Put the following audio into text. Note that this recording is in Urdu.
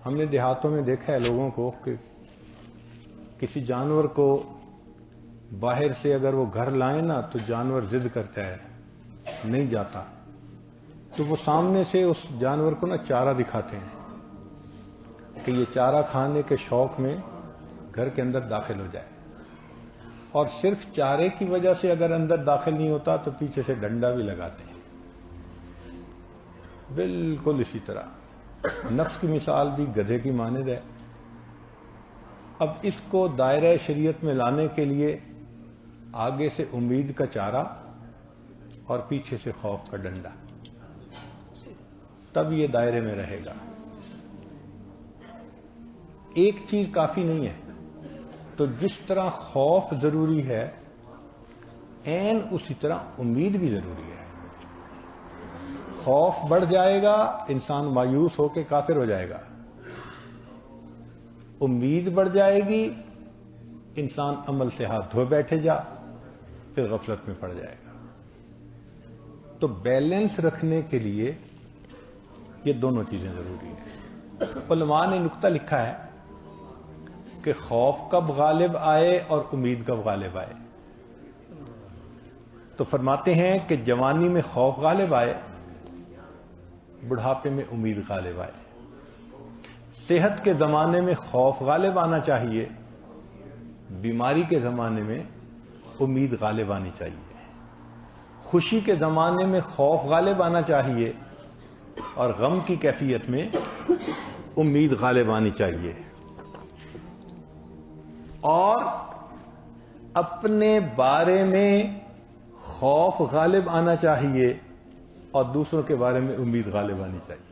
ہم نے دیہاتوں میں دیکھا ہے لوگوں کو کہ کسی جانور کو باہر سے اگر وہ گھر لائیں نا تو جانور ضد کرتا ہے، نہیں جاتا، تو وہ سامنے سے اس جانور کو نا چارہ دکھاتے ہیں کہ یہ چارہ کھانے کے شوق میں گھر کے اندر داخل ہو جائے، اور صرف چارے کی وجہ سے اگر اندر داخل نہیں ہوتا تو پیچھے سے ڈنڈا بھی لگاتے ہیں۔ بالکل اسی طرح نفس کی مثال بھی گدھے کی مانند ہے۔ اب اس کو دائرہ شریعت میں لانے کے لیے آگے سے امید کا چارہ اور پیچھے سے خوف کا ڈنڈا، تب یہ دائرے میں رہے گا۔ ایک چیز کافی نہیں ہے، تو جس طرح خوف ضروری ہے عین اسی طرح امید بھی ضروری ہے۔ خوف بڑھ جائے گا انسان مایوس ہو کے کافر ہو جائے گا، امید بڑھ جائے گی انسان عمل سے ہاتھ دھوئے بیٹھے جا، پھر غفلت میں پڑ جائے گا۔ تو بیلنس رکھنے کے لیے یہ دونوں چیزیں ضروری ہیں۔ علماء نے نقطہ لکھا ہے کہ خوف کب غالب آئے اور امید کب غالب آئے، تو فرماتے ہیں کہ جوانی میں خوف غالب آئے، بڑھاپے میں امید غالب آئے۔ صحت کے زمانے میں خوف غالب آنا چاہیے، بیماری کے زمانے میں امید غالب آنی چاہیے۔ خوشی کے زمانے میں خوف غالب آنا چاہیے اور غم کی کیفیت میں امید غالب آنی چاہیے۔ اور اپنے بارے میں خوف غالب آنا چاہیے اور دوسروں کے بارے میں امید غالب آنی چاہیے۔